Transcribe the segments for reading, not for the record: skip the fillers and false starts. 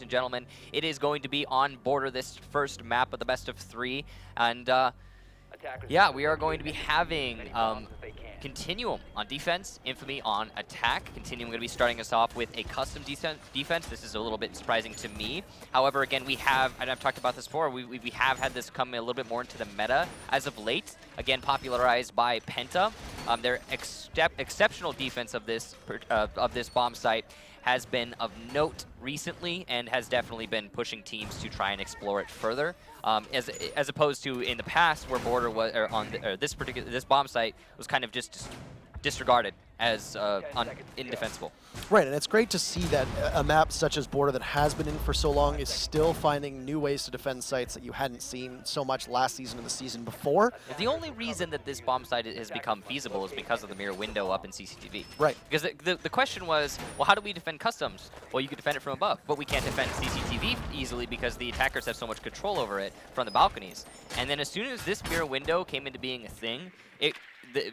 ladies and gentlemen. It is going to be on Border, this first map of the best of 3. And yeah, we are going to be having Continuum on defense, 1nfamy on attack. Continuum going to be starting us off with a custom defense. This is a little bit surprising to me. However, again, we have, and I've talked about this before, we have had this come a little bit more into the meta as of late. Again, popularized by Penta. Their exceptional defense of this bomb site has been of note recently and has definitely been pushing teams to try and explore it further. As opposed to in the past where Border was, or this bomb site was kind of just disregarded as indefensible. Right, and it's great to see that a map such as Border that has been in for so long is still finding new ways to defend sites that you hadn't seen so much last season and the season before. The only reason that this bomb site has become feasible is because of the mirror window up in CCTV. Right. Because the question was, well, how do we defend customs? Well, you could defend it from above, but we can't defend CCTV easily because the attackers have so much control over it from the balconies. And then as soon as this mirror window came into being a thing,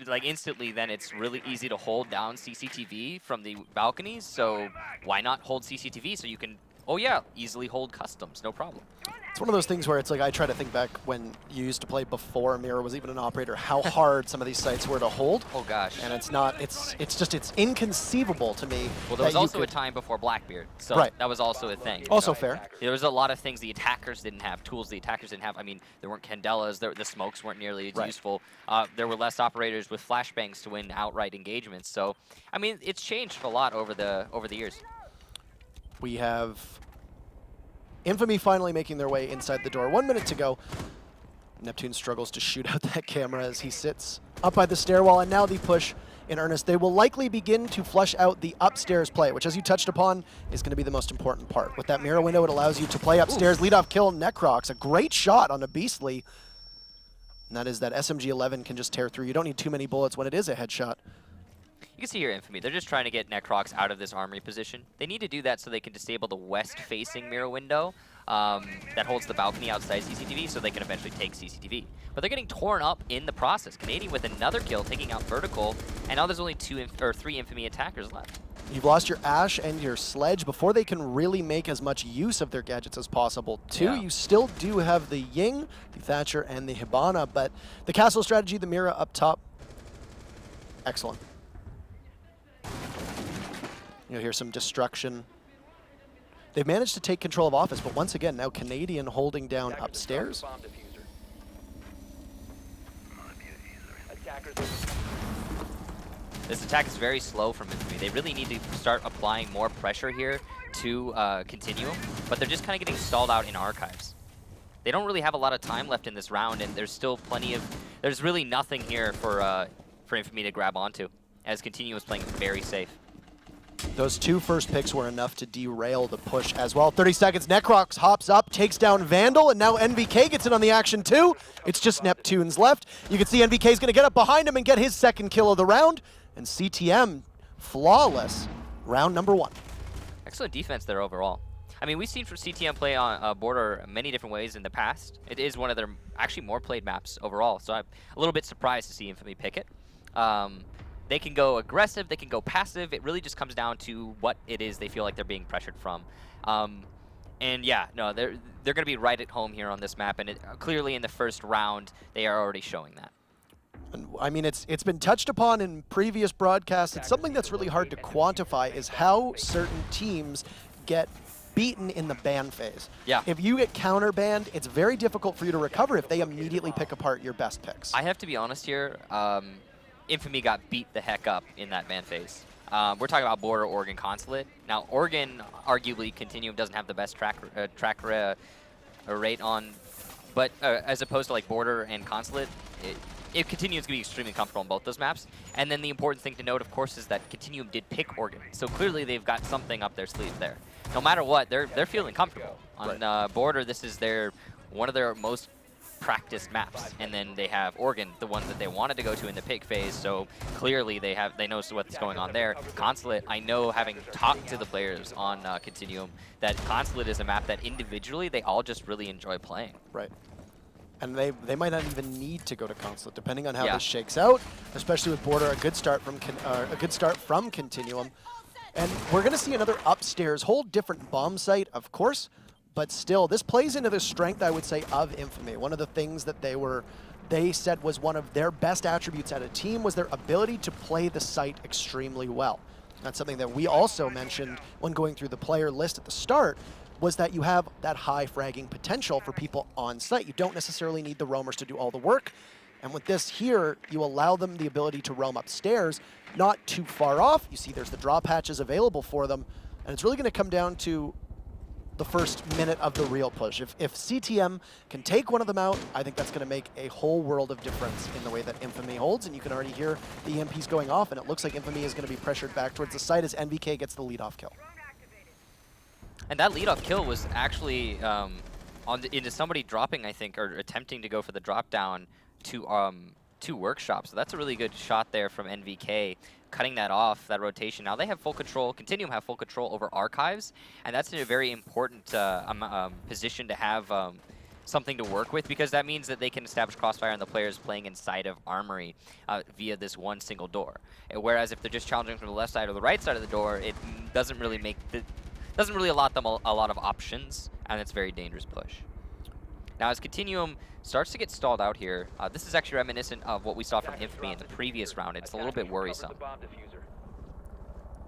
like instantly then it's really easy to hold down CCTV from the balconies, so why not hold CCTV so you can, oh yeah, easily hold customs, no problem. It's one of those things where it's like I try to think back when you used to play before Mirror was even an operator, how hard some of these sites were to hold. Oh gosh. And it's not, it's inconceivable to me. Well, there was also a time before Blackbeard, so that was also a thing. Also fair. There was a lot of things the attackers didn't have, tools the attackers didn't have. I mean, there weren't Candelas, the smokes weren't nearly as useful. There were less operators with flashbangs to win outright engagements. So, I mean, it's changed a lot over the years. We have 1nfamy finally making their way inside the door. 1 minute to go. Neptune struggles to shoot out that camera as he sits up by the stairwell, and now the push in earnest. They will likely begin to flush out the upstairs play, which, as you touched upon, is going to be the most important part. With that mirror window, it allows you to play upstairs. Lead-off kill, Necrox. A great shot on a Beastly. And that is that SMG-11 can just tear through. You don't need too many bullets when it is a headshot. You can see here 1nfamy. They're just trying to get Necrox out of this armory position. They need to do that so they can disable the west-facing mirror window that holds the balcony outside CCTV so they can eventually take CCTV. But they're getting torn up in the process. Canadian with another kill, taking out Vertical, and now there's only 3 1nfamy attackers left. You've lost your Ash and your Sledge before they can really make as much use of their gadgets as possible. You still do have the Ying, the Thatcher, and the Hibana, but the castle strategy, the Mira up top, excellent. You'll hear some destruction. They've managed to take control of office, but once again, now Canadian holding down upstairs. This attack is very slow from 1nfamy. They really need to start applying more pressure here to Continuum, but they're just kind of getting stalled out in archives. They don't really have a lot of time left in this round, and there's still plenty of, there's really nothing here for 1nfamy to grab onto, as Continuum is playing very safe. Those 2 first picks were enough to derail the push as well. 30 seconds, Necrox hops up, takes down Vandal, and now NVK gets in on the action too. It's just Neptune's left. You can see NVK's gonna get up behind him and get his second kill of the round. And CTM, flawless, round number 1. Excellent defense there overall. I mean, we've seen for CTM play on Border many different ways in the past. It is one of their actually more played maps overall, so I'm a little bit surprised to see 1nfamy pick it. They can go aggressive, they can go passive. It really just comes down to what it is they feel like they're being pressured from. And yeah, no, they're going to be right at home here on this map, and clearly in the first round, they are already showing that. And, I mean, it's been touched upon in previous broadcasts. It's something that's really hard to quantify is how certain teams get beaten in the ban phase. Yeah. If you get counter banned, it's very difficult for you to recover if they immediately pick apart your best picks. I have to be honest here. 1nfamy got beat the heck up in that ban phase. We're talking about Border, Oregon, Consulate. Now, Oregon, arguably, Continuum doesn't have the best track rate on, but as opposed to like Border and Consulate, it Continuum's going to be extremely comfortable on both those maps. And then the important thing to note, of course, is that Continuum did pick Oregon. So clearly they've got something up their sleeve there. No matter what, they're feeling comfortable. On Border, this is one of their most practiced maps, and then they have Oregon, the one that they wanted to go to in the pick phase, so clearly they know what's going on there. Consulate, I know, having talked to the players on Continuum, that Consulate is a map that individually they all just really enjoy playing. Right. And they might not even need to go to Consulate, depending on how this shakes out, especially with Border, a good start from Continuum. And we're going to see another upstairs, whole different bomb site, of course, but still, this plays into the strength, I would say, of Infamy. One of the things that they said was one of their best attributes at a team was their ability to play the site extremely well. That's something that we also mentioned when going through the player list at the start, was that you have that high fragging potential for people on site. You don't necessarily need the roamers to do all the work. And with this here, you allow them the ability to roam upstairs, not too far off. You see there's the drop hatches available for them. And it's really going to come down to the first minute of the real push. If CTM can take one of them out, I think that's going to make a whole world of difference in the way that Infamy holds. And you can already hear the EMPs going off, and it looks like Infamy is going to be pressured back towards the site as NVK gets the lead-off kill. And that lead-off kill was actually into somebody dropping, I think, or attempting to go for the drop down to Workshop. So that's a really good shot there from NVK, cutting that off, that rotation. Now they have full control, Continuum have full control over Archives, and that's a very important position to have something to work with, because that means that they can establish crossfire on the players playing inside of Armory via this one single door. Whereas if they're just challenging from the left side or the right side of the door, it doesn't really allot them a lot of options, and it's a very dangerous push. Now as Continuum starts to get stalled out here, this is actually reminiscent of what we saw from Infamy in the previous round. It's a little bit worrisome.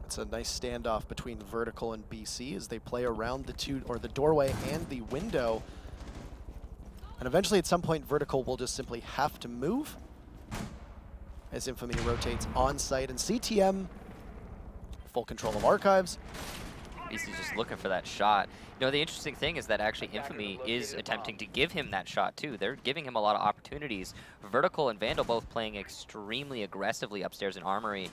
It's a nice standoff between Vertical and BC as they play around the doorway and the window. And eventually at some point Vertical will just simply have to move as Infamy rotates on site, and CTM full control of Archives. BC's just looking for that shot. You know, the interesting thing is that actually Infamy is attempting to give him that shot too. They're giving him a lot of opportunities. Vertical and Vandal both playing extremely aggressively upstairs in Armory,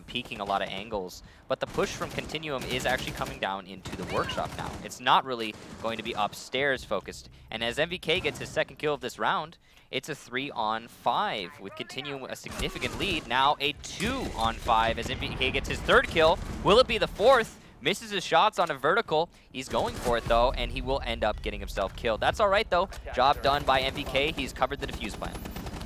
peeking a lot of angles. But the push from Continuum is actually coming down into the Workshop now. It's not really going to be upstairs focused. And as MVK gets his second kill of this round, it's a 3-on-5 with Continuum a significant lead. Now a 2-on-5 as MVK gets his third kill. Will it be the fourth? Misses his shots on a Vertical. He's going for it though, and he will end up getting himself killed. That's all right though. Job done by MVK. He's covered the defuse plan.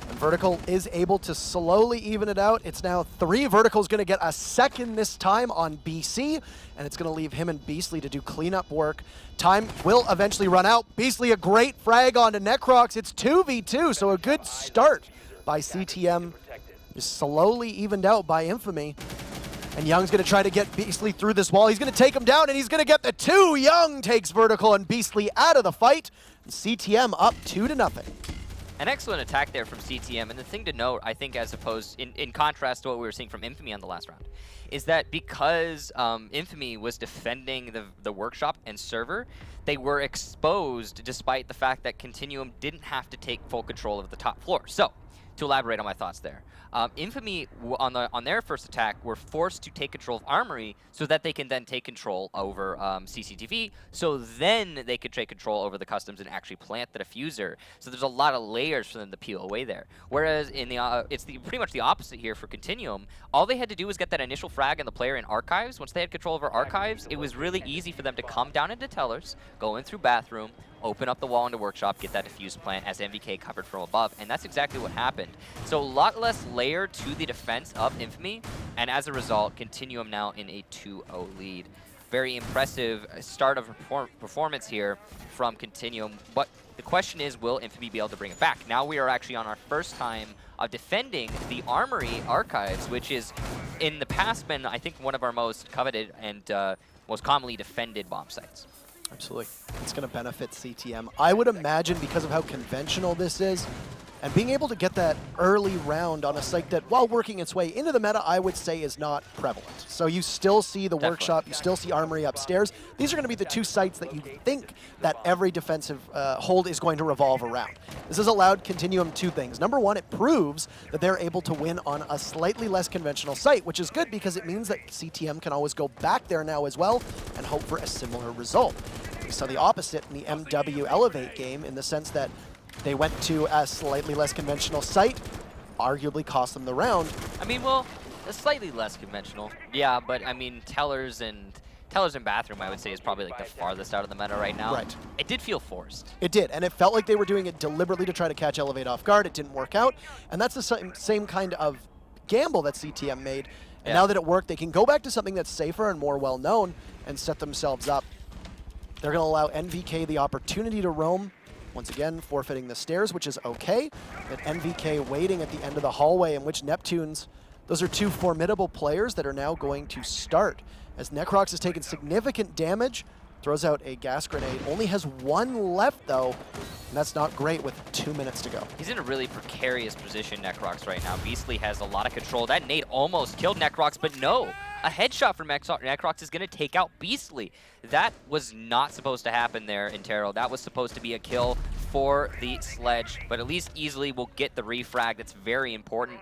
And Vertical is able to slowly even it out. It's now 3. Vertical's going to get a second this time on BC, and it's going to leave him and Beastly to do cleanup work. Time will eventually run out. Beastly a great frag onto Necrox. It's 2v2, so a good start by CTM. Just slowly evened out by Infamy. And Young's going to try to get Beastly through this wall. He's going to take him down, and he's going to get the 2. Young takes Vertical and Beastly out of the fight. And CTM up 2-0. An excellent attack there from CTM. And the thing to note, I think, as opposed, in contrast to what we were seeing from Infamy on the last round, is that because Infamy was defending the Workshop and server, they were exposed despite the fact that Continuum didn't have to take full control of the top floor. So, to elaborate on my thoughts there, Infamy on their first attack were forced to take control of Armory so that they can then take control over CCTV, so then they could take control over the customs and actually plant the diffuser. So there's a lot of layers for them to peel away there. Whereas in the it's pretty much the opposite here for Continuum. All they had to do was get that initial frag and the player in Archives. Once they had control over Archives, it was really easy for them to come down into Tellers, go in through Bathroom, open up the wall into Workshop, get that diffuse plant as MVK covered from above, and that's exactly what happened. So a lot less layer to the defense of Infamy, and as a result, Continuum now in a 2-0 lead. Very impressive start of performance here from Continuum, but the question is, will Infamy be able to bring it back? Now we are actually on our first time of defending the Armory Archives, which is in the past been, I think, one of our most coveted and most commonly defended bomb sites. Absolutely. It's going to benefit CTM. I would imagine because of how conventional this is, and being able to get that early round on a site that, while working its way into the meta, I would say is not prevalent. So you still see the Workshop, you still see Armory upstairs. These are going to be the 2 sites that you think that every defensive hold is going to revolve around. This has allowed Continuum 2 things. Number 1, it proves that they're able to win on a slightly less conventional site, which is good because it means that CTM can always go back there now as well and hope for a similar result. We saw the opposite in the MW Elevate game in the sense that they went to a slightly less conventional site, arguably cost them the round. I mean, well, a slightly less conventional. Yeah, but I mean, Tellers and Bathroom, I would say, is probably like the farthest out of the meta right now. Right. It did feel forced. It did, and it felt like they were doing it deliberately to try to catch Elevate off guard. It didn't work out, and that's the same kind of gamble that CTM made. And now that it worked, they can go back to something that's safer and more well-known and set themselves up. They're going to allow NVK the opportunity to roam. Once again, forfeiting the stairs, which is okay. But NVK waiting at the end of the hallway, in which Neptunes, those are two formidable players that are now going to start. As Necrox has taken significant damage, throws out a gas grenade. Only has one left, though, and that's not great with 2 minutes to go. He's in a really precarious position, Necrox, right now. Beastly has a lot of control. That nade almost killed Necrox, but no. A headshot from Necrox is going to take out Beastly. That was not supposed to happen there in Terrell. That was supposed to be a kill for the Sledge, but at least easily will get the refrag. That's very important.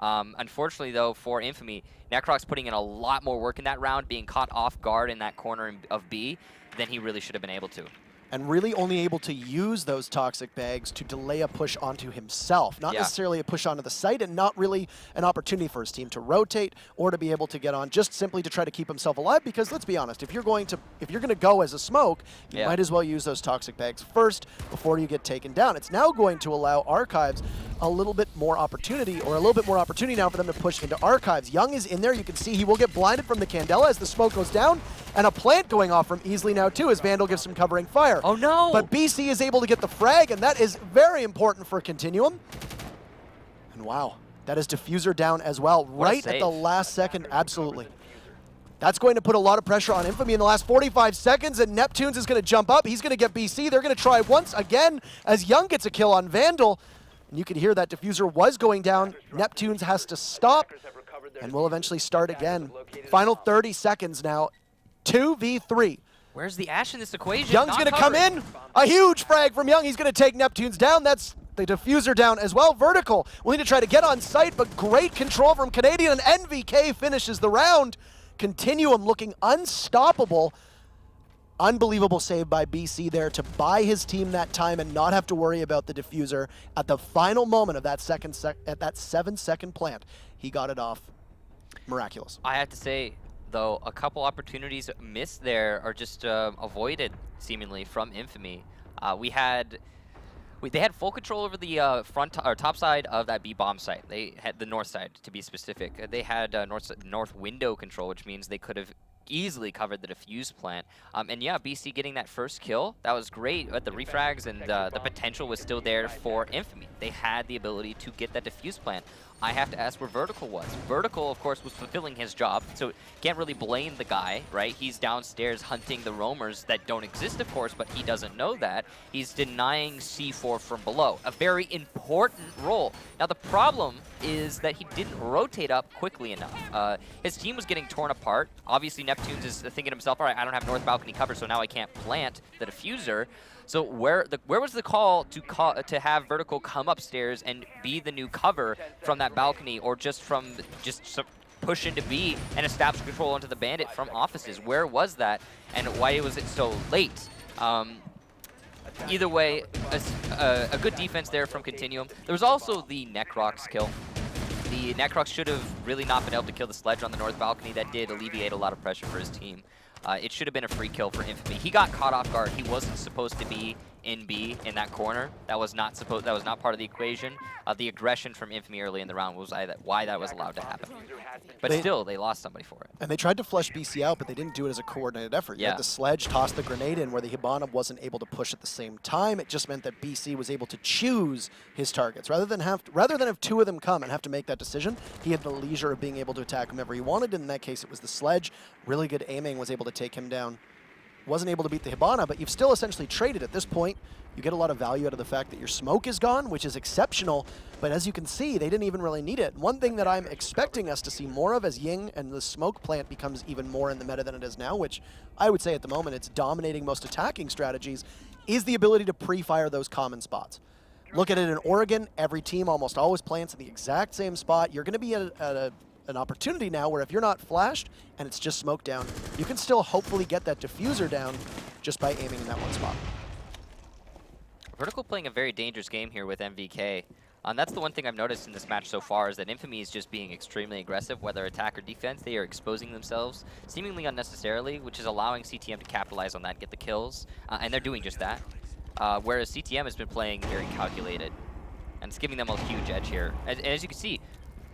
Unfortunately, though, for Infamy, Necrox putting in a lot more work in that round, being caught off guard in that corner of B than he really should have been able to. And really only able to use those toxic bags to delay a push onto himself. Not necessarily a push onto the site, and not really an opportunity for his team to rotate or to be able to get on, just simply to try to keep himself alive. Because let's be honest, if you're going to go as a smoke, you might as well use those toxic bags first before you get taken down. It's now going to allow Archives a little bit more opportunity, or a little bit more opportunity now for them to push into Archives. Young is in there. You can see he will get blinded from the Candela as the smoke goes down, and a plant going off from Easily now too as Vandal gives some covering fire. Oh no! But BC is able to get the frag, and that is very important for Continuum. And wow, that is Diffuser down as well, right at the last second. Absolutely. That's going to put a lot of pressure on Infamy in the last 45 seconds, and Neptunes is going to jump up. He's going to get BC. They're going to try once again as Young gets a kill on Vandal. And you can hear that Diffuser was going down. Neptunes has to stop, and will eventually start again. Final 30 seconds now. 2v3. Where's the Ash in this equation? Young's going to come in. A huge frag from Young. He's going to take Neptunes down. That's the Diffuser down as well. Vertical will need to try to get on site, but great control from Canadian, and NVK finishes the round. Continuum looking unstoppable. Unbelievable save by BC there to buy his team that time and not have to worry about the Diffuser at the final moment of that 7-second plant. He got it off. Miraculous. I have to say, though, a couple opportunities missed there are just avoided, seemingly, from Infamy. They had full control over the front or top side of that B bomb site. They had the north side, to be specific. They had north window control, which means they could have easily covered the defuse plant. And yeah, BC getting that first kill, that was great. But the refrags and the potential was still there for Infamy. They had the ability to get that defuse plant. I have to ask where Vertical was. Vertical, of course, was fulfilling his job, so can't really blame the guy, right? He's downstairs hunting the roamers that don't exist, of course, but he doesn't know that. He's denying C4 from below. A very important role. Now, the problem is that he didn't rotate up quickly enough. His team was getting torn apart. Obviously, Neptunes is thinking to himself, all right, I don't have north balcony cover, so now I can't plant the diffuser. So where was the call to have Vertical come upstairs and be the new cover from that balcony, or just push into B and establish control onto the Bandit from offices? Where was that, and why was it so late? Either way, a good defense there from Continuum. There was also the Necrox kill. The Necrox should have really not been able to kill the Sledge on the north balcony. That did alleviate a lot of pressure for his team. It should have been a free kill for Infamy. He got caught off guard. He wasn't supposed to be in B in that corner. That was not part of the equation. The aggression from Infamy early in the round was why that was allowed to happen. But still, they lost somebody for it. And they tried to flush BC out, but they didn't do it as a coordinated effort. You had the Sledge toss the grenade in where the Hibana wasn't able to push at the same time. It just meant that BC was able to choose his targets. Rather than have two of them come and have to make that decision, he had the leisure of being able to attack whomever he wanted. In that case, it was the Sledge. Really good aiming, was able to take him down. Wasn't able to beat the Hibana, but you've still essentially traded at this point. You get a lot of value out of the fact that your smoke is gone, which is exceptional, but as you can see, they didn't even really need it. One thing that I'm expecting us to see more of as Ying and the smoke plant becomes even more in the meta than it is now, which I would say at the moment it's dominating most attacking strategies, is the ability to pre-fire those common spots. Look at it in Oregon, every team almost always plants in the exact same spot. You're going to be at an opportunity now where if you're not flashed and it's just smoke down, you can still hopefully get that diffuser down just by aiming in that one spot. Vertical playing a very dangerous game here with MVK. And that's the one thing I've noticed in this match so far, is that Infamy is just being extremely aggressive, whether attack or defense. They are exposing themselves seemingly unnecessarily, which is allowing CTM to capitalize on that, get the kills, and they're doing just that. Whereas CTM has been playing very calculated, and it's giving them a huge edge here. As you can see,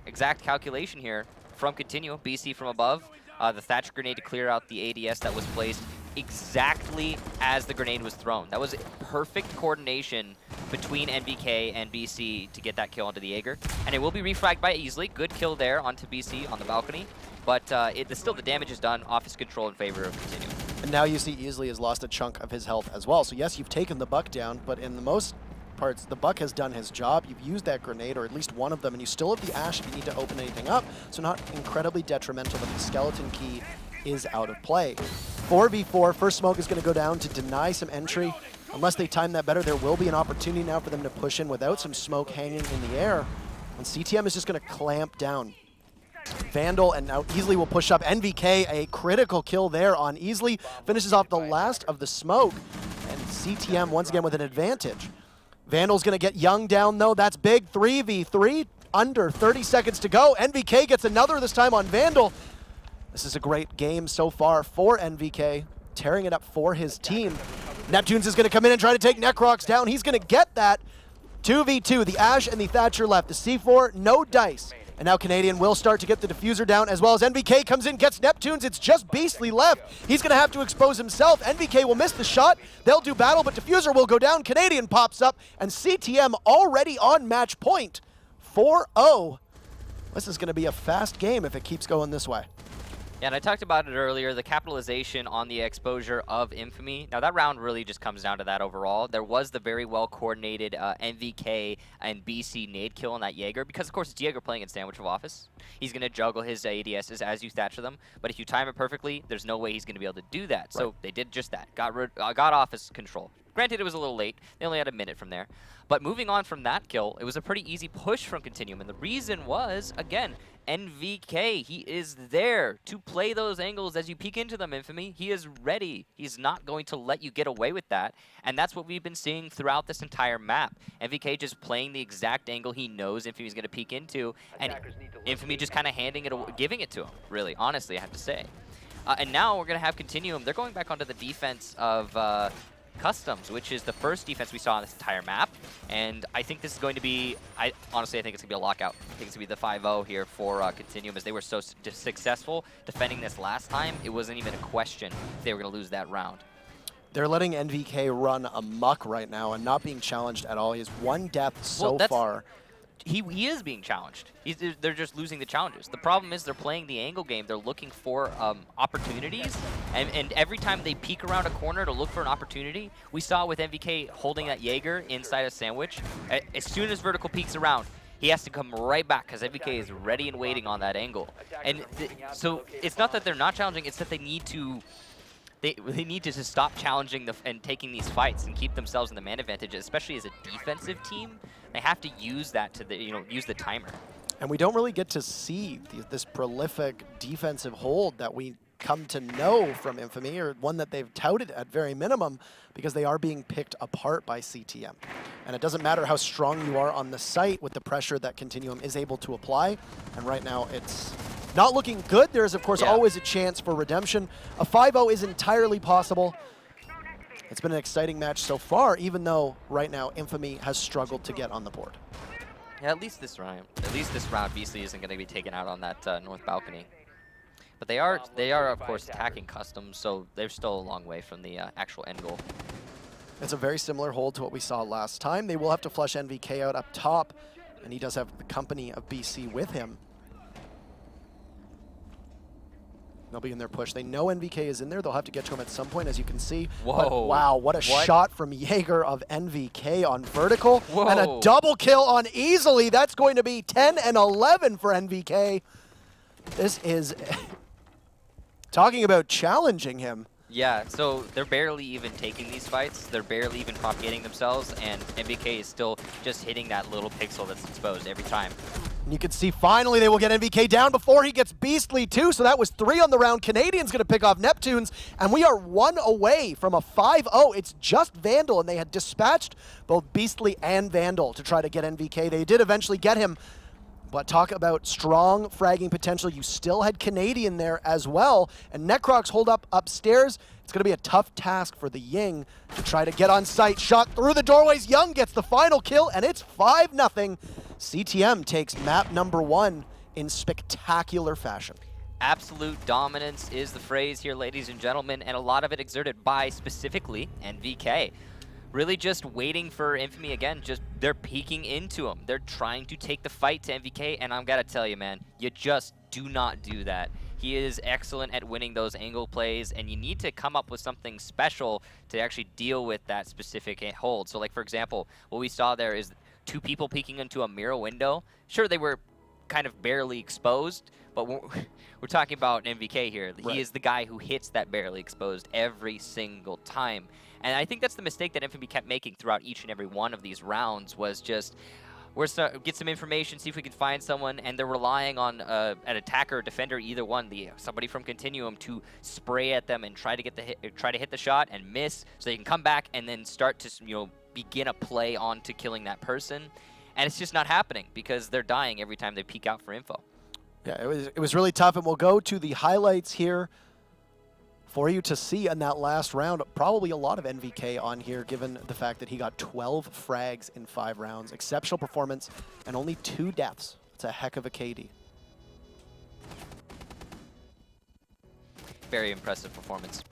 exact calculation here from Continuum, BC from above. The Thatcher grenade to clear out the ADS that was placed exactly as the grenade was thrown. That was perfect coordination between NVK and BC to get that kill onto the Jaeger. And it will be refragged by Easily. Good kill there onto BC on the balcony. But still the damage is done. Office control in favor of Continuum. And now you see Easily has lost a chunk of his health as well. So yes, you've taken the Buck down, but in the most parts, the Buck has done his job. You've used that grenade, or at least one of them, and you still have the Ash if you need to open anything up. So not incredibly detrimental, but the Skeleton Key is out of play. 4v4, first smoke is going to go down to deny some entry. Unless they time that better, there will be an opportunity now for them to push in without some smoke hanging in the air. And CTM is just going to clamp down. Vandal and now Easily will push up. NVK, a critical kill there on Easily. Finishes off the last of the smoke. And CTM once again with an advantage. Vandal's going to get Young down though. That's big. 3v3. Under 30 seconds to go. NVK gets another this time on Vandal. This is a great game so far for NVK. Tearing it up for his team. Neptunes is going to come in and try to take Necrox down. He's going to get that. 2v2. The Ash and the Thatcher left. The C4, no dice. And now Canadian will start to get the diffuser down, as well as NVK comes in, gets Neptunes. It's just Beastly left. He's going to have to expose himself. NVK will miss the shot. They'll do battle, but diffuser will go down. Canadian pops up, and CTM already on match point. 4-0. This is going to be a fast game if it keeps going this way. Yeah, and I talked about it earlier, the capitalization on the exposure of Infamy. Now, that round really just comes down to that overall. There was the very well-coordinated NVK and BC nade kill on that Jaeger, because, of course, it's Jaeger playing in Sandwich of Office. He's going to juggle his ADSs as you thatcher them, but if you time it perfectly, there's no way he's going to be able to do that. Right. So they did just that, got Office control. Granted, it was a little late. They only had a minute from there. But moving on from that kill, it was a pretty easy push from Continuum, and the reason was, again, NVK, he is there to play those angles as you peek into them, Infamy. He is ready. He's not going to let you get away with that, and that's what we've been seeing throughout this entire map. NVK just playing the exact angle he knows Infamy's going to peek into, and Infamy just kind of giving it to him, really, honestly, I have to say. And now we're going to have Continuum. They're going back onto the defense of Customs, which is the first defense we saw on this entire map. And I think this is going to be, honestly, I think it's going to be a lockout. I think it's going to be the 5-0 here for Continuum, as they were so successful defending this last time. It wasn't even a question if they were going to lose that round. They're letting NVK run amok right now and not being challenged at all. He has one death so far. He is being challenged. They're just losing the challenges. The problem is they're playing the angle game. They're looking for opportunities, and every time they peek around a corner to look for an opportunity, we saw with NVK holding that Jaeger inside a sandwich. As soon as vertical peeks around, he has to come right back because NVK is ready and waiting on that angle. And so it's not that they're not challenging, it's that they need to just stop challenging and taking these fights and keep themselves in the man advantage, especially as a defensive team. They have to use that to use the timer. And we don't really get to see this prolific defensive hold that we come to know from Infamy, or one that they've touted at very minimum, because they are being picked apart by CTM. And it doesn't matter how strong you are on the site with the pressure that Continuum is able to apply. And right now it's not looking good. There is, of course, always a chance for redemption. A 5-0 is entirely possible. It's been an exciting match so far, even though right now Infamy has struggled to get on the board. Yeah, at least this round. At least this round, Beastly isn't going to be taken out on that north balcony. But they are, of course, attacking Customs, so they're still a long way from the actual end goal. It's a very similar hold to what we saw last time. They will have to flush NVK out up top, and he does have the company of BC with him. They'll be in their push. They know NVK is in there. They'll have to get to him at some point, as you can see. Whoa. But wow, what a shot from Jaeger of NVK on vertical. Whoa. And a double kill on Easily. That's going to be 10 and 11 for NVK. This is talking about challenging him. Yeah, so they're barely even taking these fights. They're barely even propagating themselves, and NVK is still just hitting that little pixel that's exposed every time. And you can see finally they will get NVK down before he gets Beastly too, so that was 3 on the round. Canadian's going to pick off Neptunes, and we are 1 away from a 5-0. It's just Vandal, and they had dispatched both Beastly and Vandal to try to get NVK. They did eventually get him, but talk about strong fragging potential. You still had Canadian there as well, and Necrox hold up upstairs. It's going to be a tough task for the Ying to try to get on site. Shot through the doorways. Young gets the final kill, and it's 5-0. CTM takes map number 1 in spectacular fashion. Absolute dominance is the phrase here, ladies and gentlemen, and a lot of it exerted by specifically NVK. Really just waiting for Infamy again, just they're peeking into him. They're trying to take the fight to NVK, and I'm gotta tell you, man, you just do not do that. He is excellent at winning those angle plays, and you need to come up with something special to actually deal with that specific hold. So like, for example, what we saw there is 2 people peeking into a mirror window. Sure, they were kind of barely exposed, but we're talking about NVK here. Right. He is the guy who hits that barely exposed every single time. And I think that's the mistake that Infamy kept making throughout each and every one of these rounds, was just, get some information, see if we can find someone, and they're relying on an attacker or defender, either one, somebody from Continuum, to spray at them and try to hit the shot and miss, so they can come back and then start to begin a play onto killing that person. And it's just not happening because they're dying every time they peek out for info. Yeah, it was really tough, and we'll go to the highlights here for you to see in that last round. Probably a lot of NVK on here, given the fact that he got 12 frags in 5 rounds. Exceptional performance, and only 2 deaths. It's a heck of a KD. Very impressive performance.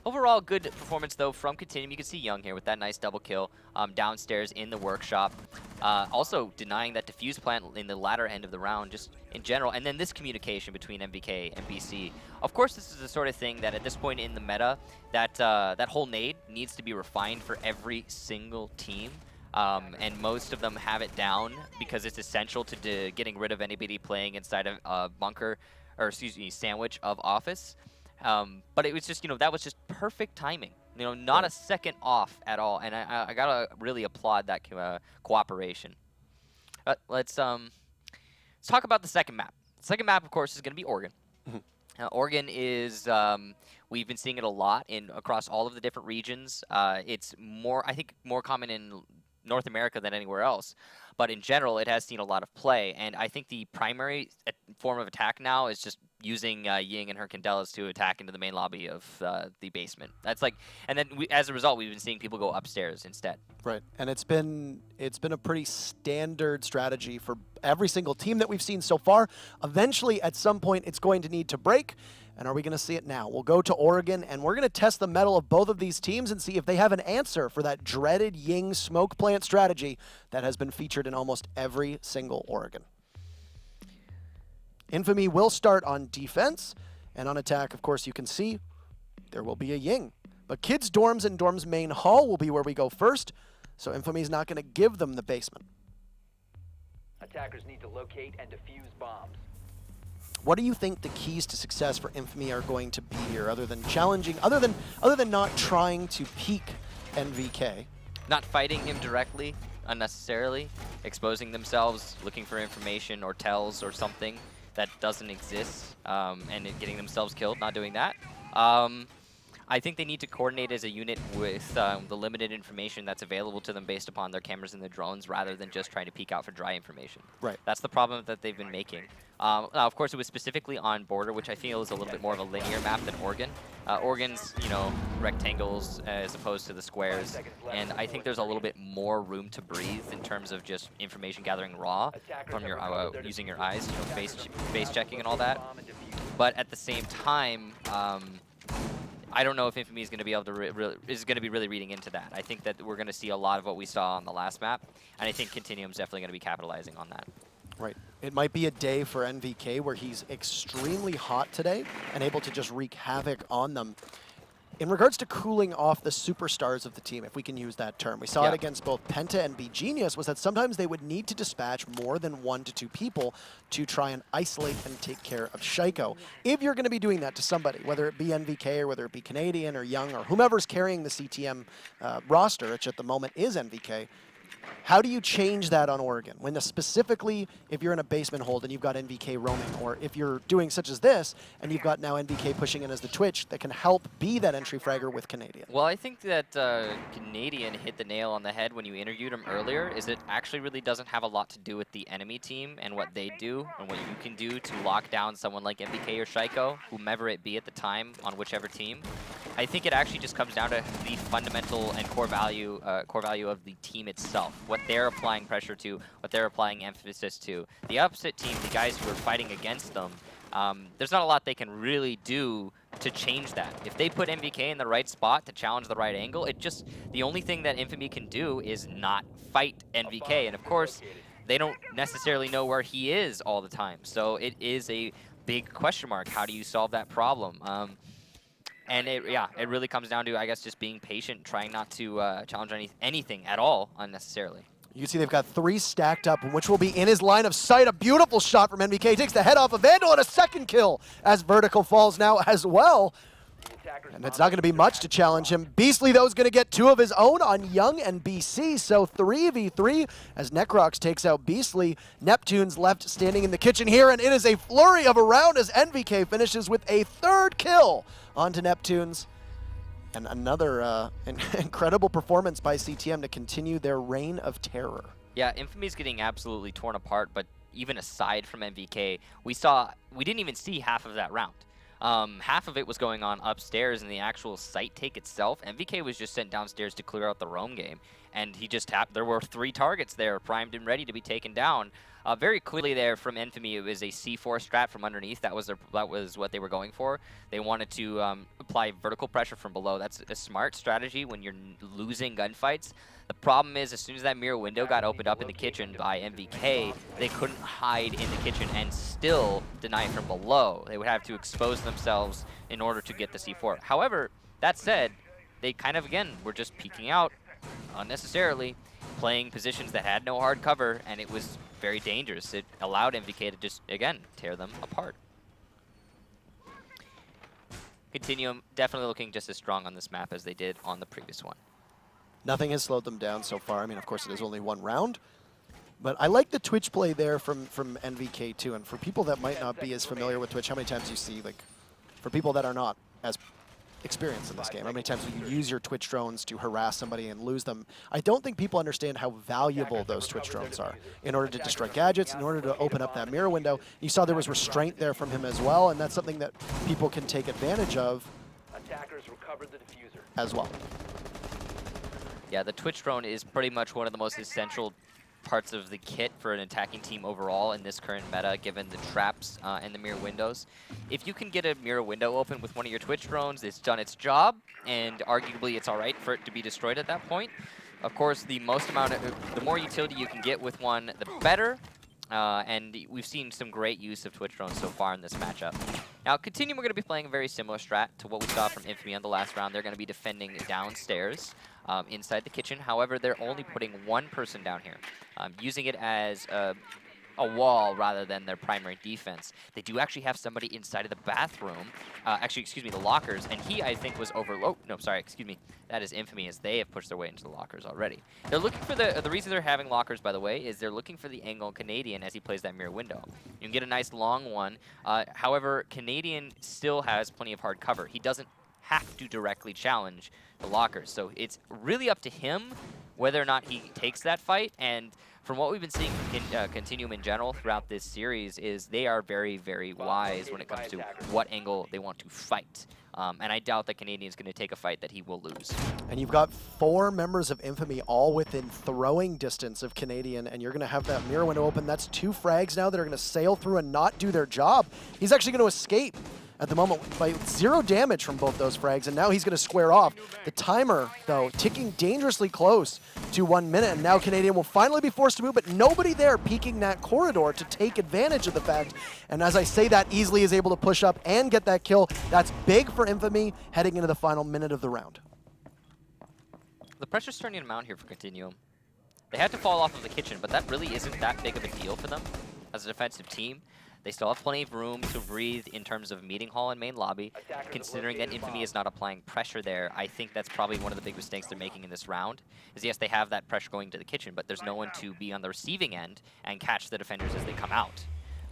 Overall, good performance, though, from Continuum. You can see Young here with that nice double kill downstairs in the workshop. Also denying that defuse plant in the latter end of the round, just in general. And then this communication between MVK and BC. Of course, this is the sort of thing that at this point in the meta, that whole nade needs to be refined for every single team. And most of them have it down because it's essential to getting rid of anybody playing inside of a bunker, or excuse me, sandwich of office. But it was just, that was just perfect timing. Not a second off at all, and I gotta really applaud that cooperation. Let's talk about the second map. The second map, of course, is going to be Oregon. Oregon is, we've been seeing it a lot across all of the different regions. It's I think, more common in North America than anywhere else. But in general, it has seen a lot of play, and I think the primary form of attack now is just using Ying and her Candelas to attack into the main lobby of the basement. That's like, and then as a result, we've been seeing people go upstairs instead. Right, and it's been a pretty standard strategy for every single team that we've seen so far. Eventually, at some point, it's going to need to break. And are we going to see it now? We'll go to Oregon, and we're going to test the mettle of both of these teams and see if they have an answer for that dreaded Ying smoke plant strategy that has been featured in almost every single Oregon. Infamy will start on defense, and on attack, of course, you can see there will be a Ying. But kids' dorms and dorms main hall will be where we go first, so Infamy's not going to give them the basement. Attackers need to locate and defuse bombs. What do you think the keys to success for Infamy are going to be here, other than challenging, other than not trying to peak NVK? Not fighting him directly, unnecessarily, exposing themselves, looking for information or tells or something that doesn't exist, and getting themselves killed, not doing that. I think they need to coordinate as a unit with the limited information that's available to them based upon their cameras and their drones, rather than just trying to peek out for dry information. Right. That's the problem that they've been making. Now, of course, it was specifically on Border, which I feel is a little bit more of a linear map than Oregon. Oregon's, rectangles as opposed to the squares, and I think there's a little bit more room to breathe in terms of just information gathering raw from your using your eyes, face checking and all that. But at the same time, I don't know if Infamy is going to be able to really reading into that. I think that we're going to see a lot of what we saw on the last map, and I think Continuum's definitely going to be capitalizing on that. Right. It might be a day for NVK where he's extremely hot today and able to just wreak havoc on them. In regards to cooling off the superstars of the team, if we can use that term, we saw it against both Penta and BGenius, was that sometimes they would need to dispatch more than 1 to 2 people to try and isolate and take care of Shaiko. If you're going to be doing that to somebody, whether it be NVK or whether it be Canadian or Young or whomever's carrying the CTM roster, which at the moment is NVK, how do you change that on Oregon? When specifically, if you're in a basement hold and you've got NVK roaming, or if you're doing such as this, and you've got now NVK pushing in as the Twitch that can help be that entry fragger with Canadian? Well, I think that Canadian hit the nail on the head when you interviewed him earlier, is it actually really doesn't have a lot to do with the enemy team and what they do and what you can do to lock down someone like NVK or Shaiko, whomever it be at the time on whichever team. I think it actually just comes down to the fundamental and core value of the team itself, what they're applying pressure to, what they're applying emphasis to. The opposite team, the guys who are fighting against them, there's not a lot they can really do to change that. If they put MVK in the right spot to challenge the right angle, the only thing that Infamy can do is not fight MVK. And of course, they don't necessarily know where he is all the time. So it is a big question mark. How do you solve that problem? And it really comes down to, I guess, just being patient, trying not to challenge anything at all unnecessarily. You can see they've got 3 stacked up, which will be in his line of sight. A beautiful shot from NBK. Takes the head off of Vandal and a second kill as Vertical falls now as well. And it's not going to be much to challenge him. Beastly, though, is going to get 2 of his own on Young and BC. So 3v3 as Necrox takes out Beastly. Neptune's left standing in the kitchen here, and it is a flurry of a round as NVK finishes with a 3rd kill onto Neptune's. And another incredible performance by CTM to continue their reign of terror. Yeah, Infamy's getting absolutely torn apart, but even aside from MVK, we didn't even see half of that round. Half of it was going on upstairs in the actual site take itself. MVK was just sent downstairs to clear out the roam game, and he just tapped. There were 3 targets there, primed and ready to be taken down. Very clearly there from Infamy, it was a C4 strat from underneath. That was what they were going for. They wanted to apply vertical pressure from below. That's a smart strategy when you're losing gunfights. The problem is, as soon as that mirror window got opened up in the kitchen by MVK, they couldn't hide in the kitchen and still deny from below. They would have to expose themselves in order to get the C4. However, that said, they kind of, again, were just peeking out unnecessarily, playing positions that had no hard cover, and it was very dangerous. It allowed MVK to just, again, tear them apart. Continuum definitely looking just as strong on this map as they did on the previous one. Nothing has slowed them down so far. I mean, of course, it is only 1 round. But I like the Twitch play there from NVK too. And for people that might not be as familiar with Twitch, how many times you see, like, for people that are not as experienced in this game, how many times you use your Twitch drones to harass somebody and lose them? I don't think people understand how valuable those Twitch drones are in order to destroy gadgets, in order to open up that mirror window. You saw there was restraint there from him as well, and that's something that people can take advantage of Attackers recovered the diffuser as well. Yeah, the Twitch drone is pretty much one of the most essential parts of the kit for an attacking team overall in this current meta, given the traps and the mirror windows. If you can get a mirror window open with one of your Twitch drones, it's done its job, and arguably it's all right for it to be destroyed at that point. Of course, the more utility you can get with one, the better. And we've seen some great use of Twitch drones so far in this matchup. Now, Continuum, we're going to be playing a very similar strat to what we saw from Infamy on the last round. They're going to be defending downstairs inside the kitchen. However, they're only putting 1 person down here, using it as a wall rather than their primary defense. They do actually have somebody inside of the bathroom, the lockers, and he, I think, was that is Infamy, as they have pushed their way into the lockers already. They're looking for the reason they're having lockers, by the way, is they're looking for the angle Canadian as he plays that mirror window. You can get a nice long one. However, Canadian still has plenty of hard cover. He doesn't have to directly challenge the lockers, so it's really up to him whether or not he takes that fight. And from what we've been seeing from Continuum in general throughout this series is they are very, very wise when it comes to what angle they want to fight. And I doubt that Canadian's going to take a fight that he will lose. And you've got 4 members of Infamy all within throwing distance of Canadian, and you're going to have that mirror window open. That's 2 frags now that are going to sail through and not do their job. He's actually going to escape at the moment by 0 damage from both those frags, and now he's going to square off. The timer, though, ticking dangerously close to 1 minute, and now Canadian will finally be forced to move, but nobody there peeking that corridor to take advantage of the fact. And as I say that, Easily is able to push up and get that kill. That's big for Infamy heading into the final minute of the round. The pressure's starting to mount here for Continuum. They had to fall off of the kitchen, but that really isn't that big of a deal for them as a defensive team. They still have plenty of room to breathe in terms of meeting hall and main lobby. Considering that Infamy is not applying pressure there, I think that's probably one of the big mistakes they're making in this round. Is yes, they have that pressure going to the kitchen, but there's no one to be on the receiving end and catch the defenders as they come out.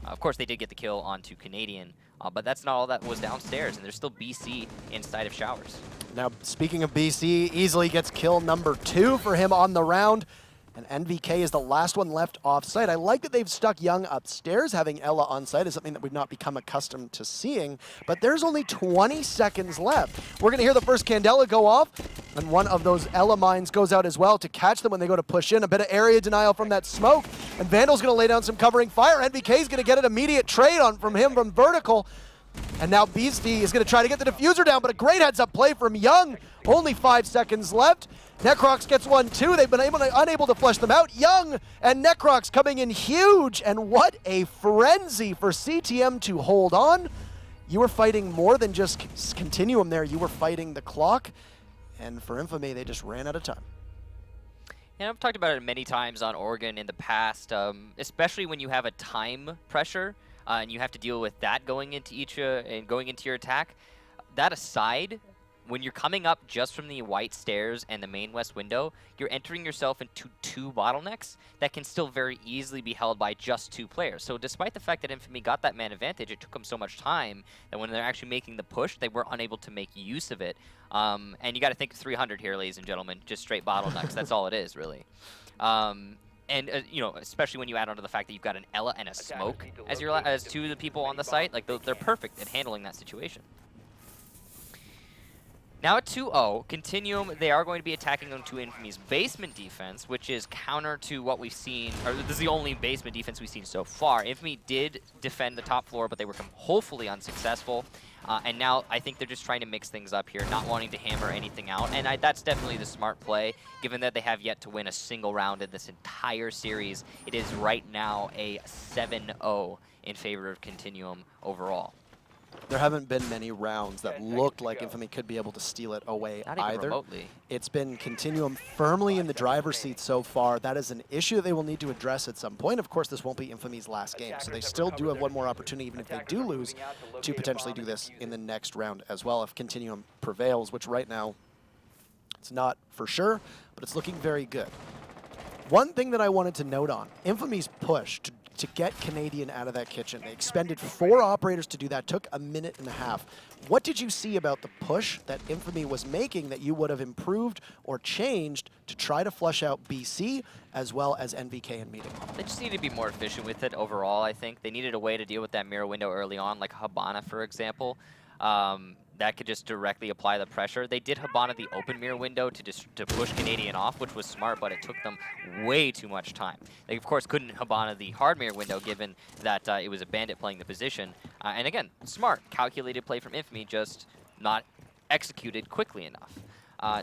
Of course, they did get the kill onto Canadian, but that's not all that was downstairs, and there's still BC inside of showers. Now, speaking of BC, Easily gets kill number 2 for him on the round. and NVK is the last one left off site. I like that they've stuck Young upstairs. Having Ella on site is something that we've not become accustomed to seeing, but there's only 20 seconds left. We're going to hear the first Candela go off, and one of those Ella mines goes out as well to catch them when they go to push in. A bit of area denial from that smoke, and Vandal's going to lay down some covering fire. NVK is going to get an immediate trade on from him from vertical. And now Beastie is going to try to get the diffuser down, but a great heads-up play from Young. Only 5 seconds left. Necrox gets one, too. They've been unable to flush them out. Young and Necrox coming in huge, and what a frenzy for CTM to hold on. You were fighting more than just Continuum there. You were fighting the clock, and for 1nfamy, they just ran out of time. Yeah, I've talked about it many times on Oregon in the past, especially when you have a time pressure. And you have to deal with that going into your attack. That aside, when you're coming up just from the white stairs and the main west window, you're entering yourself into 2 bottlenecks that can still very easily be held by just 2 players. So despite the fact that 1nfamy got that man advantage, it took them so much time that when they're actually making the push, they were unable to make use of it. And you got to think 300 here, ladies and gentlemen, just straight bottlenecks. That's all it is, really. And you know, especially when you add on to the fact that you've got an Ella and a Smoke as 2 of the people on the site, like they're perfect at handling that situation. Now at 2-0, Continuum, they are going to be attacking onto 1nfamy's basement defense, which is counter to what we've seen, or this is the only basement defense we've seen so far. 1nfamy did defend the top floor, but they were hopefully unsuccessful. And now I think they're just trying to mix things up here, not wanting to hammer anything out. And that's definitely the smart play, given that they have yet to win a single round in this entire series. It is right now a 7-0 in favor of Continuum overall. There haven't been many rounds that looked like 1nfamy could be able to steal it away Not even either. remotely. It's been Continuum firmly in the driver's seat so far. That is an issue that they will need to address at some point. Of course, this won't be 1nfamy's last game, so they still do have one more opportunity, even if they do lose, to potentially do this in the next round as well if Continuum prevails, which right now it's not for sure, but it's looking very good. One thing that I wanted to note on, 1nfamy's push to get Canadian out of that kitchen. They expended 4 operators to do that, took a minute and a half. What did you see about the push that 1nfamy was making that you would have improved or changed to try to flush out BC as well as NVK and Meeting Hall? They just need to be more efficient with it overall, I think. They needed a way to deal with that mirror window early on, like Habana, for example. That could just directly apply the pressure. They did Habana the open mirror window to push Canadian off, which was smart, but it took them way too much time. They, of course, couldn't Habana the hard mirror window, given that it was a bandit playing the position. And again, smart, calculated play from 1nfamy, just not executed quickly enough.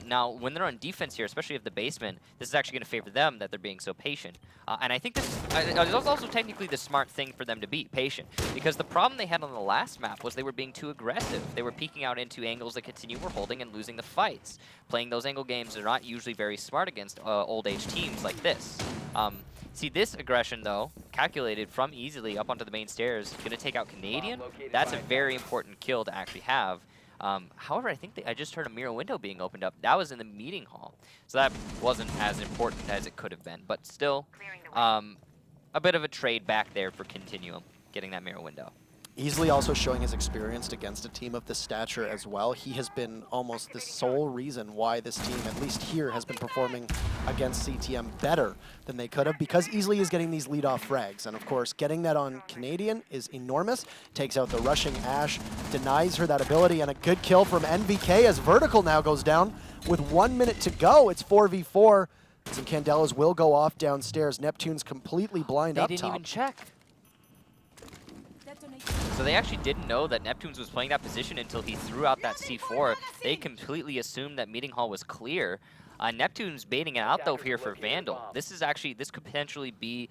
Now, when they're on defense here, especially of the basement, this is actually going to favor them that they're being so patient. And I think this is also technically the smart thing for them to be, patient. Because the problem they had on the last map was they were being too aggressive. They were peeking out into angles that Continuum were holding and losing the fights. Playing those angle games are not usually very smart against old age teams like this. See, this aggression, though, calculated from easily up onto the main stairs, going to take out Canadian. That's a very important kill to actually have. However, I think I just heard a mirror window being opened up. That was in the meeting hall. So that wasn't as important as it could have been. But still, a bit of a trade back there for Continuum, getting that mirror window. Easily also showing his experience against a team of this stature as well. He has been almost the sole reason why this team, at least here, has been performing against CTM better than they could have, because Easily is getting these lead-off frags. And of course, getting that on Canadian is enormous. Takes out the rushing Ash, denies her that ability, and a good kill from NVK as Vertical now goes down. With 1 minute to go, it's 4v4. Some Candelas will go off downstairs. Neptune's completely blind up top. They didn't even check. So they actually didn't know that Neptunes was playing that position until he threw out that C4. They completely assumed that meeting hall was clear. Neptune's baiting it out though here for Vandal. This could potentially be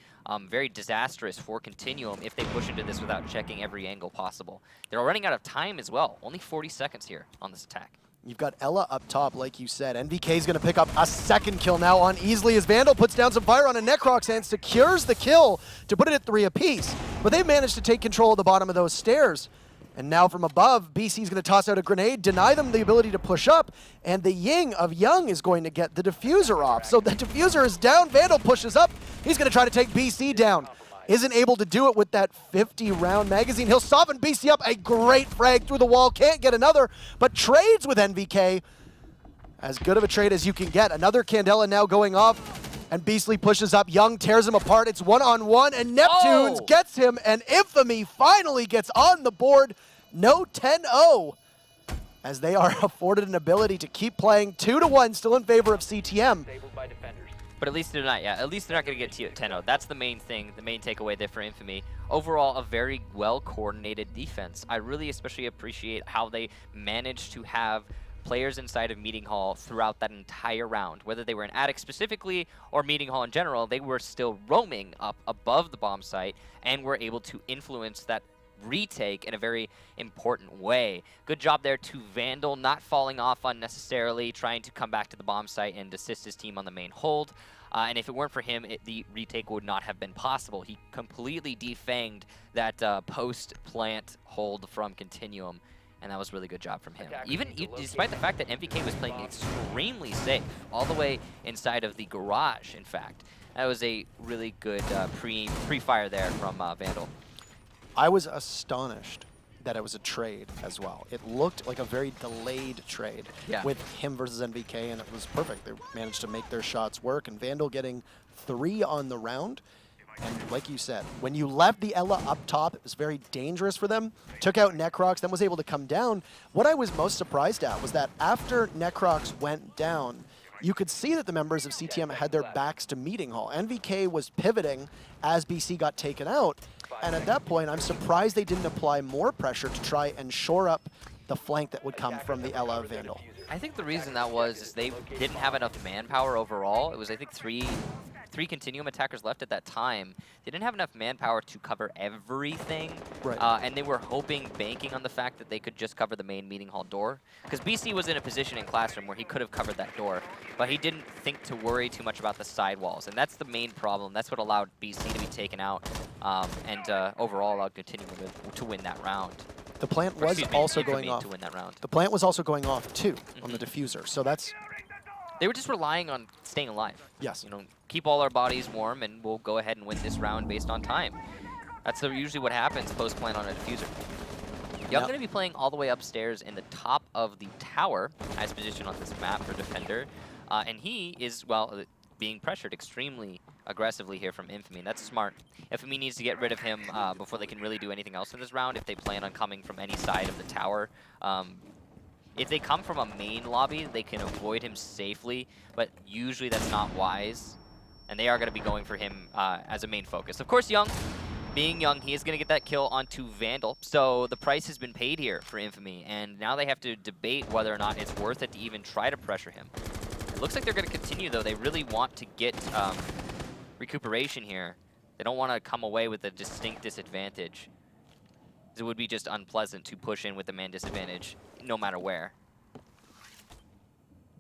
very disastrous for Continuum if they push into this without checking every angle possible. They're running out of time as well. Only 40 seconds here on this attack. You've got Ella up top, like you said. NVK's going to pick up a second kill now on Easily as Vandal puts down some fire on a Necrox and secures the kill to put it at 3 apiece. But they've managed to take control of the bottom of those stairs. And now from above, BC's going to toss out a grenade, deny them the ability to push up, and the Ying of Young is going to get the diffuser off. So the diffuser is down, Vandal pushes up, he's going to try to take BC down. Isn't able to do it with that 50-round magazine. He'll soften BC up, a great frag through the wall, can't get another, but trades with NVK. As good of a trade as you can get. Another Candela now going off, And Beastly pushes up. Young tears him apart. It's one-on-one, and Neptunes gets him, and Infamy finally gets on the board. No 10-0, as they are afforded an ability to keep playing 2-1, still in favor of CTM. Disabled by defenders. But at least they're not, at least they're not going to get to you at 10-0. That's the main thing, the main takeaway there for Infamy. Overall, a very well-coordinated defense. I really especially appreciate how they managed to have players inside of Meeting Hall throughout that entire round. Whether they were in Attic specifically or Meeting Hall in general, they were still roaming up above the bomb site and were able to influence that retake in a very important way. Good job there to Vandal, not falling off unnecessarily, trying to come back to the bomb site and assist his team on the main hold. And if it weren't for him, the retake would not have been possible. He completely defanged that post-plant hold from Continuum, and that was a really good job from him. Despite the fact that MVK was playing extremely safe, all the way inside of the garage, in fact. That was a really good pre-fire there from Vandal. I was astonished that it was a trade as well. It looked like a very delayed trade with him versus NVK, and it was perfect. They managed to make their shots work, and Vandal getting 3 on the round. And like you said, when you left the Ela up top, it was very dangerous for them. Took out Necrox, then was able to come down. What I was most surprised at was that after Necrox went down, you could see that the members of CTM had their backs to Meeting Hall. NVK was pivoting as BC got taken out. And at that point, I'm surprised they didn't apply more pressure to try and shore up the flank that would come from the Ela Vandal. I think the reason that was is they didn't have enough manpower overall. It was, I think, three Continuum attackers left at that time. They didn't have enough manpower to cover everything, and they were banking on the fact that they could just cover the main Meeting Hall door. Because BC was in a position in Classroom where he could have covered that door, but he didn't think to worry too much about the sidewalls, and that's the main problem. That's what allowed BC to be taken out, and overall allowed Continuum to win that round. The plant was also going off. To win that round. The plant was also going off too on the diffuser, so that's. They were just relying on staying alive. Yes. You know, keep all our bodies warm, and we'll go ahead and win this round based on time. That's usually what happens post-plant on a diffuser. Young going to be playing all the way upstairs in the top of the tower, highest position on this map for defender, and he is, well, being pressured extremely aggressively here from Infamy, and that's smart. Infamy needs to get rid of him before they can really do anything else in this round if they plan on coming from any side of the tower. If they come from a main lobby, they can avoid him safely, but usually that's not wise, and they are going to be going for him as a main focus. Of course, Young, being Young, he is going to get that kill onto Vandal, so the price has been paid here for Infamy, and now they have to debate whether or not it's worth it to even try to pressure him. It looks like they're going to continue, though. They really want to get recuperation here. They don't want to come away with a distinct disadvantage. It would be just unpleasant to push in with the man disadvantage no matter where.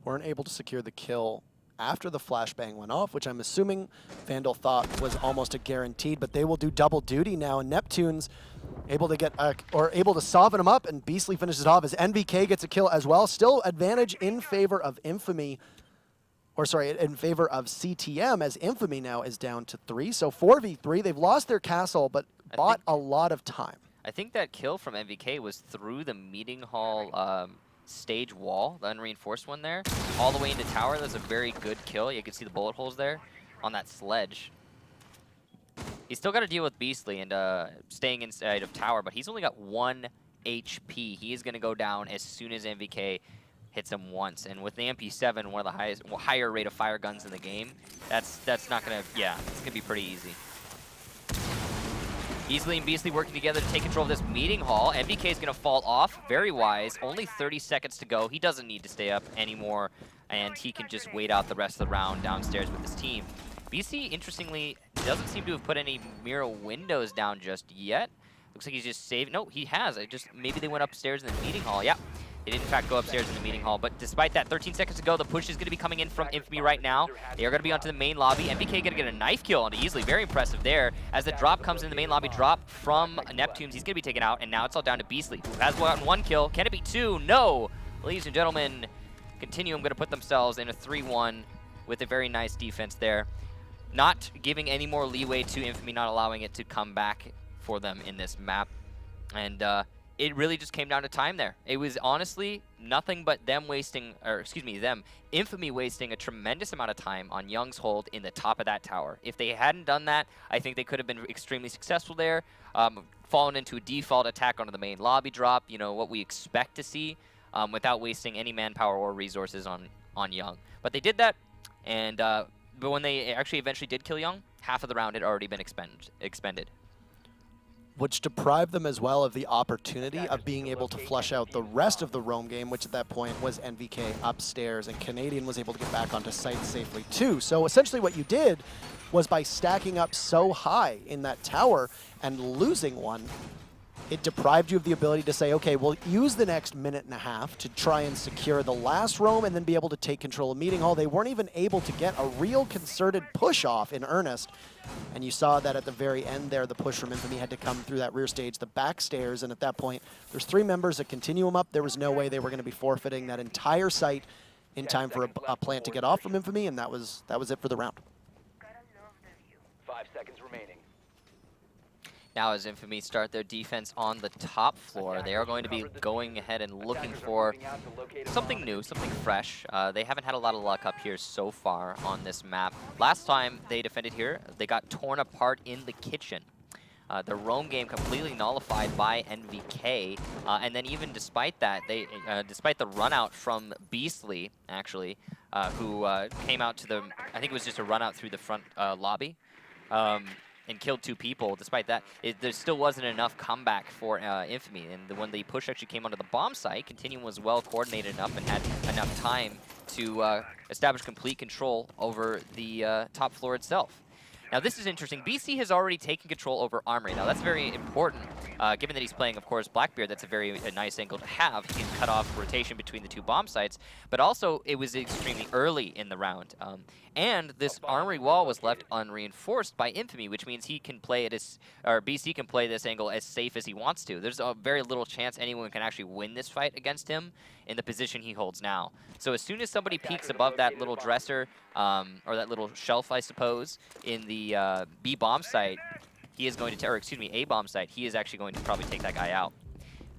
Weren't able to secure the kill after the flashbang went off, which I'm assuming Vandal thought was almost a guaranteed, but they will do double duty now, and Neptune's able to get able to soften him up, and Beastly finishes it off as NVK gets a kill as well. Still advantage in favor of Infamy, or sorry, in favor of CTM, as Infamy now is down to 3. So 4v3, they've lost their castle, but bought a lot of time. I think that kill from MVK was through the Meeting Hall stage wall, the unreinforced one there, all the way into tower. That's a very good kill. You can see the bullet holes there on that sledge. He's still got to deal with Beastly and staying inside of tower, but he's only got 1 HP. He is going to go down as soon as MVK hits him once. And with the MP7, one of the highest, higher rate of fire guns in the game, that's not going to, it's going to be pretty easy. Easily and Beastly working together to take control of this Meeting Hall. MVK is going to fall off. Very wise. Only 30 seconds to go. He doesn't need to stay up anymore, and he can just wait out the rest of the round downstairs with his team. BC, interestingly, doesn't seem to have put any mirror windows down just yet. Looks like he's just saved. No, he has. Maybe they went upstairs in the Meeting Hall. Yeah. They did, in fact, go upstairs in the Meeting Hall. But despite that, 13 seconds to go. The push is going to be coming in from Infamy right now. They are going to be onto the main lobby. MVK going to get a knife kill onto Easily. Very impressive there. As the drop comes in the main lobby, drop from Neptunes. He's going to be taken out. And now it's all down to Beastly, who has gotten 1 kill. Can it be 2? No. Ladies and gentlemen, Continuum going to put themselves in a 3-1 with a very nice defense there. Not giving any more leeway to Infamy, not allowing it to come back for them in this map. And it really just came down to time there. It was honestly nothing but them wasting, or excuse me, them, Infamy wasting a tremendous amount of time on Young's hold in the top of that tower. If they hadn't done that, I think they could have been extremely successful there, fallen into a default attack onto the main lobby drop, you know, what we expect to see, without wasting any manpower or resources on Young. But they did that, and but when they actually eventually did kill Young, half of the round had already been expended. Which deprived them as well of the opportunity of being able to flush out the rest of the roam game, which at that point was NVK upstairs, and Canadian was able to get back onto site safely too. So essentially what you did was, by stacking up so high in that tower and losing one, it deprived you of the ability to say, okay, we'll use the next minute and a half to try and secure the last roam and then be able to take control of Meeting Hall. They weren't even able to get a real concerted push off in earnest. And you saw that at the very end there, the push from Infamy had to come through that rear stage, the back stairs, and at that point, there's 3 members that Continuum up. There was no way they were going to be forfeiting that entire site in time for a plant to get off from Infamy, and that was it for the round. 5 seconds remaining. Now as Infamy start their defense on the top floor, they are going to be going ahead and looking for something new, something fresh. They haven't had a lot of luck up here so far on this map. Last time they defended here, they got torn apart in the kitchen. The roam game completely nullified by NVK, and then even despite that, they, despite the run out from Beastly, actually, who came out to the, I think it was just a run out through the front lobby, and killed 2 people. Despite that, there still wasn't enough comeback for Infamy. And when the push actually came onto the bomb site, Continuum was well coordinated enough and had enough time to establish complete control over the top floor itself. Now this is interesting. BC has already taken control over Armory. Now that's very important, given that he's playing, of course, Blackbeard. That's a very nice angle to have. He can cut off rotation between the 2 bomb sites, but also it was extremely early in the round. And this Armory wall was left unreinforced by Infamy, which means he can play it as, or BC can play this angle as safe as he wants to. There's a very little chance anyone can actually win this fight against him in the position he holds now. So as soon as somebody peeks above that little dresser, or that little shelf, I suppose, in the B bomb site, he is going to, or excuse me, A bomb site, he is actually going to probably take that guy out.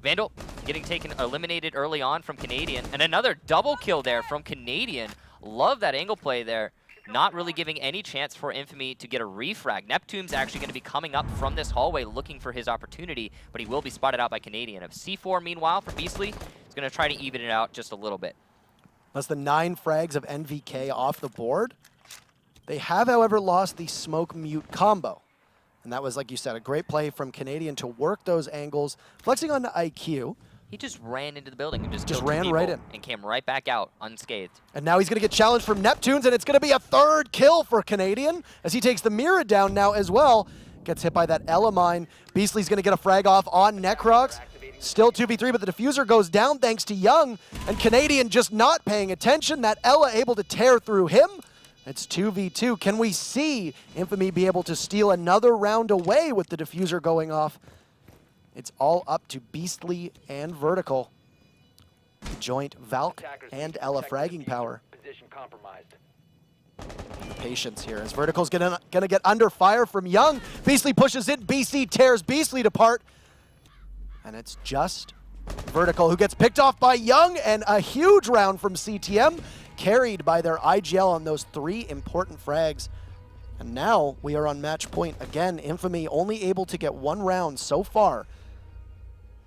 Vandal getting eliminated early on from Canadian, and another double kill there from Canadian. Love that angle play there. Not really giving any chance for Infamy to get a refrag. Neptune's actually going to be coming up from this hallway looking for his opportunity, but he will be spotted out by Canadian. A C4, meanwhile, for Beastly is going to try to even it out just a little bit. That's the 9 frags of NVK off the board. They have, however, lost the smoke mute combo. And that was, like you said, a great play from Canadian to work those angles, flexing onto IQ. He just ran into the building and just ran right in and came right back out unscathed. And now he's going to get challenged from Neptunes, and it's going to be a 3rd kill for Canadian as he takes the mirror down now as well. Gets hit by that Ella mine. Beastly's going to get a frag off on Necrox. Still 2v3, but the diffuser goes down thanks to Young, and Canadian just not paying attention. That Ella able to tear through him. It's 2v2. Can we see Infamy be able to steal another round away with the diffuser going off? It's all up to Beastly and Vertical. Joint Valk and Ella fragging power. Position compromised. Patience here as Vertical's gonna get under fire from Young. Beastly pushes in, BC tears Beastly apart. And it's just Vertical who gets picked off by Young, and a huge round from CTM, carried by their IGL on those 3 important frags. And now we are on match point again. Infamy only able to get 1 round so far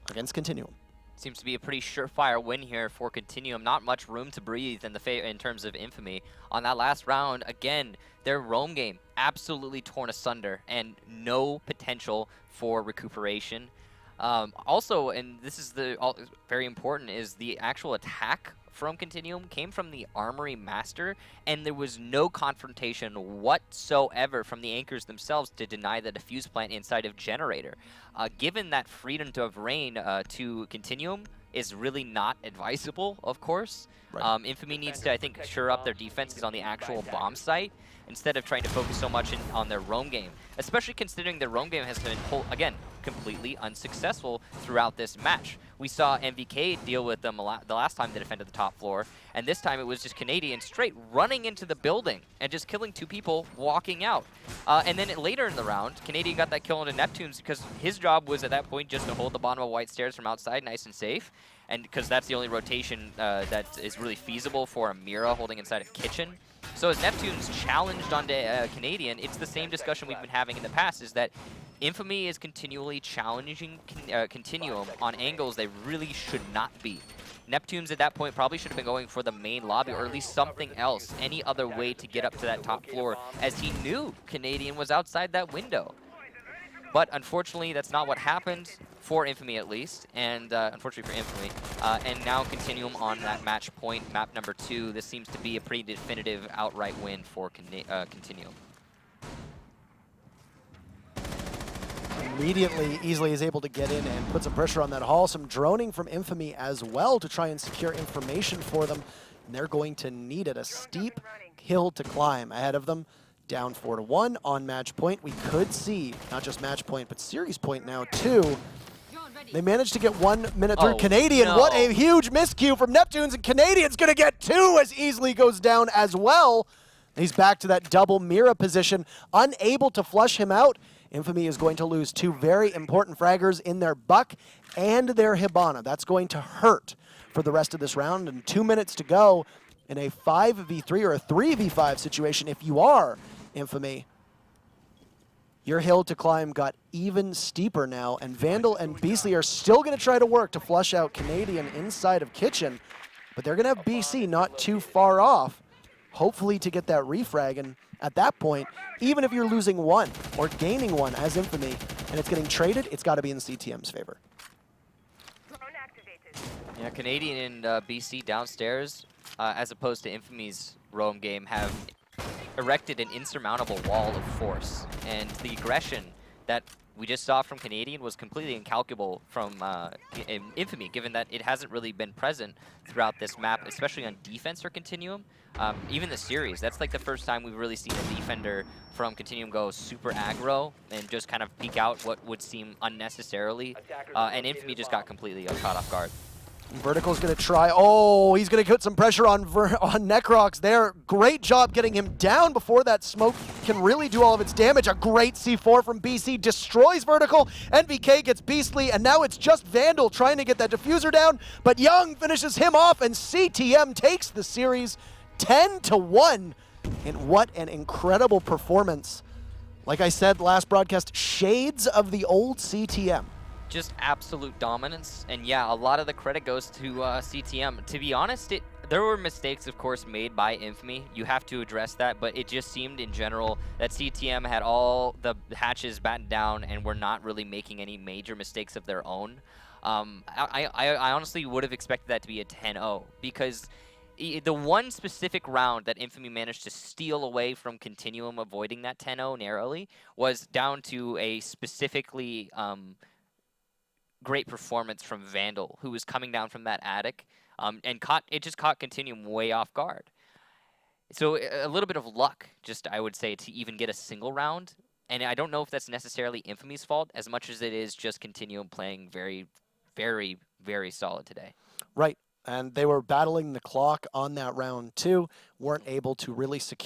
against Continuum. Seems to be a pretty surefire win here for Continuum. Not much room to breathe in terms of Infamy. On that last round, again, their roam game absolutely torn asunder and no potential for recuperation. Also, and this is very important, is the actual attack from Continuum came from the Armory Master, and there was no confrontation whatsoever from the anchors themselves to deny the defuse plant inside of Generator. Given that freedom of reign to Continuum is really not advisable, of course. Right. Infamy needs to, I think, shore up their defenses on the actual bomb site instead of trying to focus so much on their roam game, especially considering their roam game has been, again, completely unsuccessful throughout this match. We saw MVK deal with them the last time they defended the top floor, and this time it was just Canadian straight running into the building and just killing 2 people walking out. And then later in the round, Canadian got that kill into Neptune's because his job was at that point just to hold the bottom of white stairs from outside nice and safe, and because that's the only rotation that is really feasible for a Mira holding inside a kitchen. So as Neptune's challenged onto Canadian, it's the same discussion we've been having in the past, is that Infamy is continually challenging Continuum on angles they really should not be. Neptune's at that point probably should have been going for the main lobby, or at least something else, any other way to get up to that top floor, as he knew Canadian was outside that window. But unfortunately, that's not what happened, for Infamy at least, and unfortunately for Infamy. And now Continuum on that match point, map number 2. This seems to be a pretty definitive outright win for Continuum. Immediately, Easily is able to get in and put some pressure on that hall. Some droning from Infamy as well to try and secure information for them. And they're going to need it. A steep hill to climb ahead of them. Down 4-1 on match point. We could see, not just match point, but series point now too. They managed to get 1 minute through. Canadian, no. What a huge miscue from Neptunes, and Canadian's going to get 2 as Easily goes down as well. He's back to that double Mira position, unable to flush him out. Infamy is going to lose 2 very important fraggers in their Buck and their Hibana. That's going to hurt for the rest of this round, and 2 minutes to go in a 5v3 or a 3v5 situation. If you are Infamy, your hill to climb got even steeper now, and Vandal and Beastly are still going to try to work to flush out Canadian inside of Kitchen, but they're going to have BC not too far off, hopefully to get that refrag. And at that point, even if you're losing 1 or gaining 1 as Infamy, and it's getting traded, it's got to be in CTM's favor. Yeah, Canadian and BC downstairs, as opposed to Infamy's roam game, have erected an insurmountable wall of force, and the aggression that we just saw from Canadian was completely incalculable from Infamy, given that it hasn't really been present throughout this map, especially on defense for Continuum. Even the series, that's like the first time we've really seen a defender from Continuum go super aggro and just kind of peek out what would seem unnecessarily, and Infamy just got completely caught off guard. Vertical's going to try. Oh, he's going to put some pressure on Necrox there. Great job getting him down before that smoke can really do all of its damage. A great C4 from BC destroys Vertical. NVK gets Beastly, and now it's just Vandal trying to get that diffuser down, but Young finishes him off, and CTM takes the series 10-1. And what an incredible performance. Like I said last broadcast, shades of the old CTM. Just absolute dominance, and yeah, a lot of the credit goes to CTM. To be honest, there were mistakes, of course, made by Infamy. You have to address that, but it just seemed in general that CTM had all the hatches battened down and were not really making any major mistakes of their own. I honestly would have expected that to be a 10-0, because the one specific round that Infamy managed to steal away from Continuum, avoiding that 10-0 narrowly, was down to a specifically great performance from Vandal, who was coming down from that attic, and it just caught Continuum way off guard. So a little bit of luck, just I would say, to even get a single round. And I don't know if that's necessarily Infamy's fault as much as it is just Continuum playing very, very, very solid today. Right, and they were battling the clock on that round too, weren't able to really secure